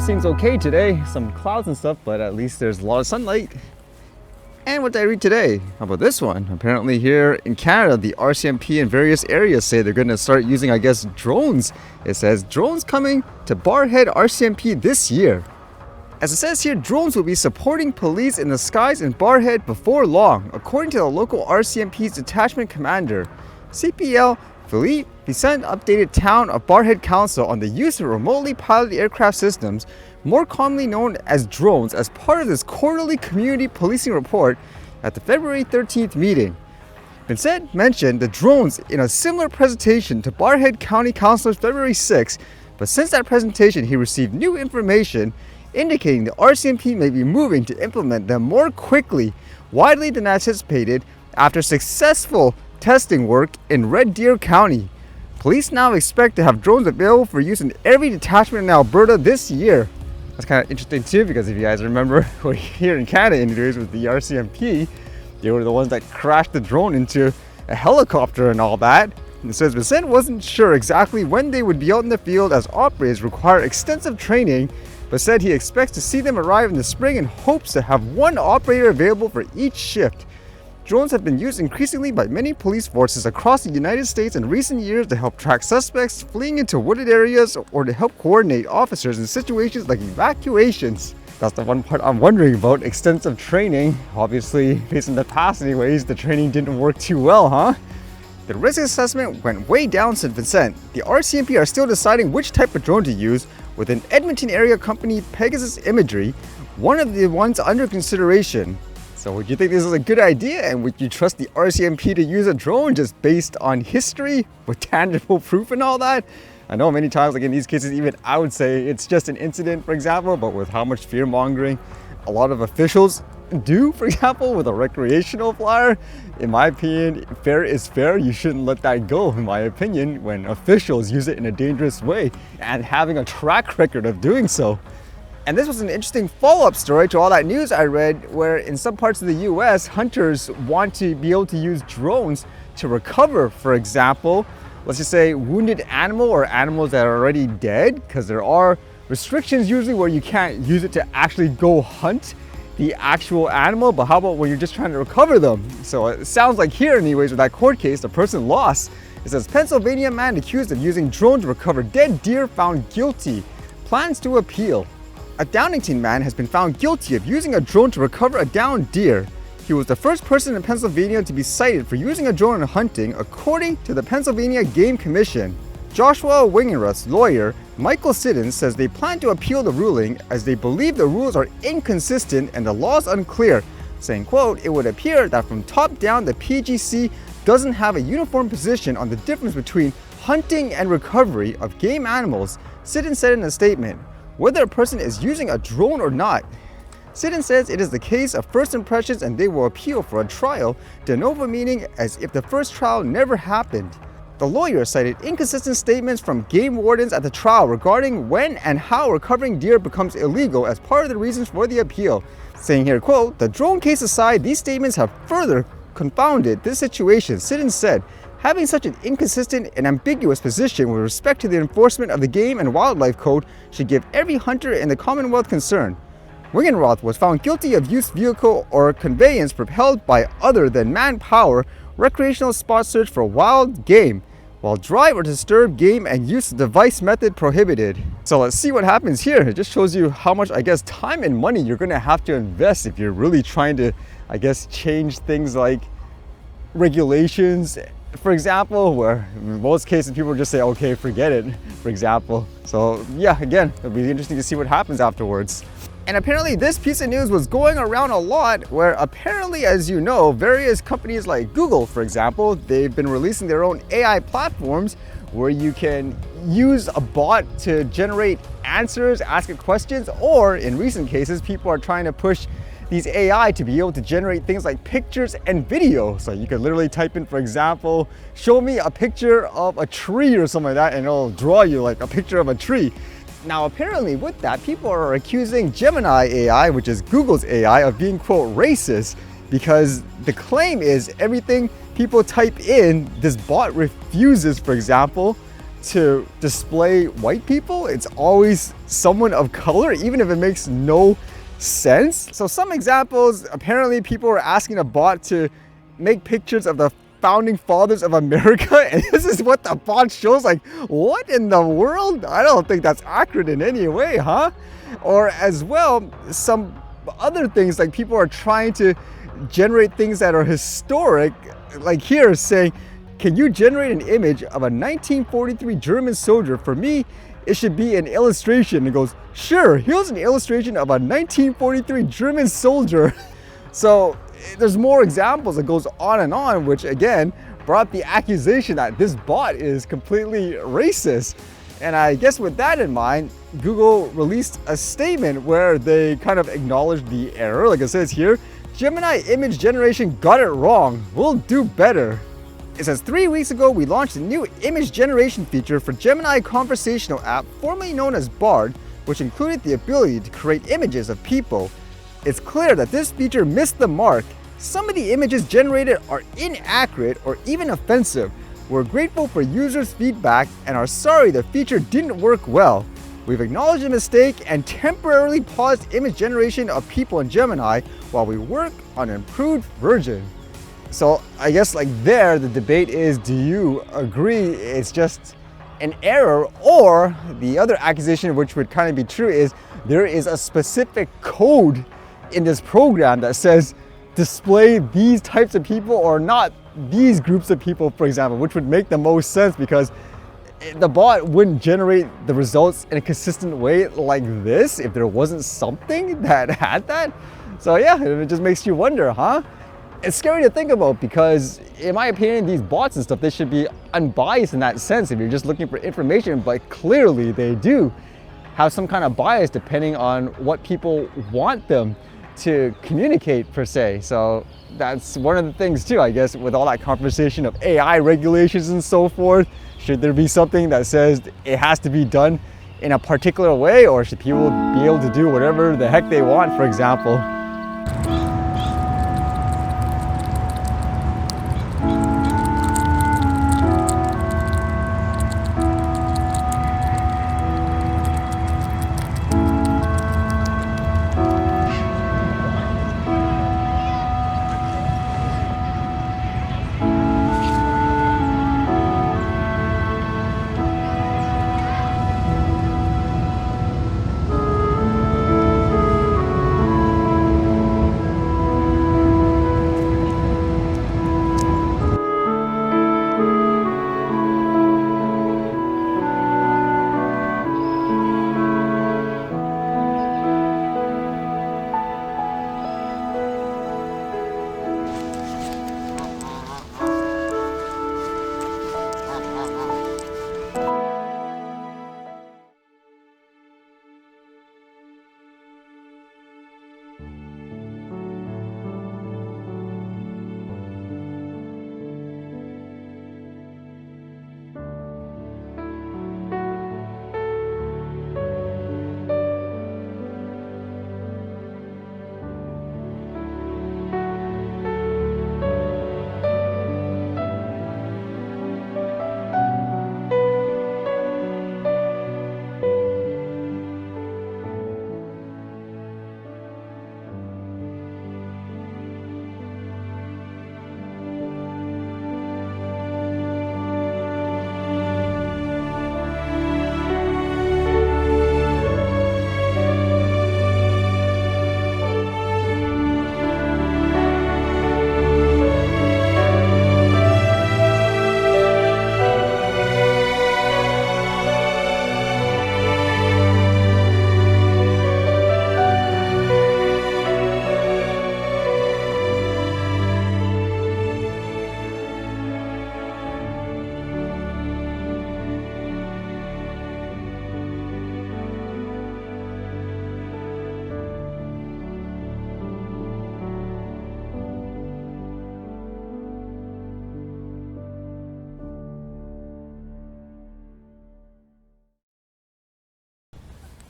seems okay today. Some clouds and stuff, but at least there's a lot of sunlight. And what did I read today? How about this one? Apparently here in Canada, the RCMP in various areas say they're going to start using, I guess, drones. It says drones coming to Barrhead RCMP this year. As it says here, drones will be supporting police in the skies in Barrhead before long, according to the local RCMP's detachment commander. CPL Philippe Vicent updated town of Barrhead Council on the use of remotely piloted aircraft systems, more commonly known as drones, as part of this quarterly community policing report at the February 13th meeting. Vicent mentioned the drones in a similar presentation to Barrhead County Councilors February 6, but since that presentation he received new information indicating the RCMP may be moving to implement them more quickly, widely than anticipated, after successful testing work in Red Deer County. Police now expect to have drones available for use in every detachment in Alberta this year. That's kind of interesting too, because if you guys remember, here in Canada interviews with the RCMP, they were the ones that crashed the drone into a helicopter and all that. And it says Vicent wasn't sure exactly when they would be out in the field, as operators require extensive training, but said he expects to see them arrive in the spring and hopes to have one operator available for each shift. Drones have been used increasingly by many police forces across the United States in recent years to help track suspects fleeing into wooded areas or to help coordinate officers in situations like evacuations. That's the one part I'm wondering about, extensive training. Obviously, based on the past anyways, the training didn't work too well, huh? The risk assessment went way down since Vicent. The RCMP are still deciding which type of drone to use, with an Edmonton area company, Pegasus Imagery, one of the ones under consideration. So would you think this is a good idea, and would you trust the RCMP to use a drone just based on history with tangible proof and all that? I know many times, like in these cases, even I would say it's just an incident, for example, but with how much fear mongering a lot of officials do, for example, with a recreational flyer, in my opinion, fair is fair. You shouldn't let that go, in my opinion, when officials use it in a dangerous way and having a track record of doing so. And this was an interesting follow-up story to all that news I read, where in some parts of the US, hunters want to be able to use drones to recover, for example, let's just say wounded animal or animals that are already dead, because there are restrictions usually where you can't use it to actually go hunt the actual animal, but how about when you're just trying to recover them? So it sounds like here anyways, with that court case, the person lost. It says Pennsylvania man accused of using drone to recover dead deer found guilty, plans to appeal. A Downingtown man has been found guilty of using a drone to recover a downed deer. He was the first person in Pennsylvania to be cited for using a drone in hunting, according to the Pennsylvania Game Commission. Joshua Wingenruth's lawyer, Michael Siddons, says they plan to appeal the ruling as they believe the rules are inconsistent and the laws unclear, saying, quote, "It would appear that from top down the PGC doesn't have a uniform position on the difference between hunting and recovery of game animals," Siddons said in a statement. Whether a person is using a drone or not, Siddons says it is the case of first impressions and they will appeal for a trial, de novo meaning as if the first trial never happened. The lawyer cited inconsistent statements from game wardens at the trial regarding when and how recovering deer becomes illegal as part of the reasons for the appeal, saying here, quote, "The drone case aside, these statements have further confounded this situation," Siddons said. Having such an inconsistent and ambiguous position with respect to the enforcement of the Game and Wildlife Code should give every hunter in the Commonwealth concern. Wingenroth was found guilty of used vehicle or conveyance propelled by other than manpower, recreational spot search for wild game, while drive or disturb game and use of device method prohibited. So let's see what happens here. It just shows you how much, I guess, time and money you're going to have to invest if you're really trying to, I guess, change things like regulations, for example, where in most cases people just say, okay, forget it, for example. So yeah, again, it'll be interesting to see what happens afterwards. And apparently this piece of news was going around a lot, where apparently, as you know, various companies like Google, for example, they've been releasing their own AI platforms where you can use a bot to generate answers, ask it questions, or in recent cases, people are trying to push these AI to be able to generate things like pictures and video. So you could literally type in, for example, show me a picture of a tree or something like that, and it'll draw you like a picture of a tree. Now, apparently with that, people are accusing Gemini AI, which is Google's AI, of being, quote, racist, because the claim is everything people type in, this bot refuses, for example, to display white people. It's always someone of color, even if it makes no sense. So some examples, apparently people are asking a bot to make pictures of the founding fathers of America, and this is what the bot shows. Like, what in the world? I don't think that's accurate in any way, huh? Or as well, some other things, like people are trying to generate things that are historic, like here saying, can you generate an image of a 1943 German soldier? For me, it should be an illustration. It goes, sure, here's an illustration of a 1943 German soldier. So there's more examples that goes on, which again brought the accusation that this bot is completely racist. And I guess with that in mind, Google released a statement where they kind of acknowledged the error. Like it says here, Gemini image generation got it wrong. We'll do better. It says 3 weeks ago, we launched a new image generation feature for Gemini conversational app, formerly known as Barrhead, which included the ability to create images of people. It's clear that this feature missed the mark. Some of the images generated are inaccurate or even offensive. We're grateful for users' feedback and are sorry the feature didn't work well. We've acknowledged the mistake and temporarily paused image generation of people in Gemini while we work on an improved version. So I guess like there, the debate is, do you agree it's just an error? Or the other accusation, which would kind of be true, is there is a specific code in this program that says display these types of people or not these groups of people, for example, which would make the most sense because the bot wouldn't generate the results in a consistent way like this if there wasn't something that had that. So yeah, it just makes you wonder, huh? It's scary to think about because in my opinion, these bots and stuff, they should be unbiased in that sense if you're just looking for information, but clearly they do have some kind of bias depending on what people want them to communicate per se. So that's one of the things too, I guess, with all that conversation of AI regulations and so forth. Should there be something that says it has to be done in a particular way, or should people be able to do whatever the heck they want, for example?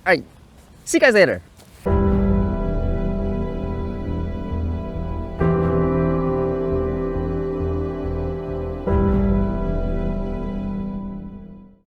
All right, see you guys later.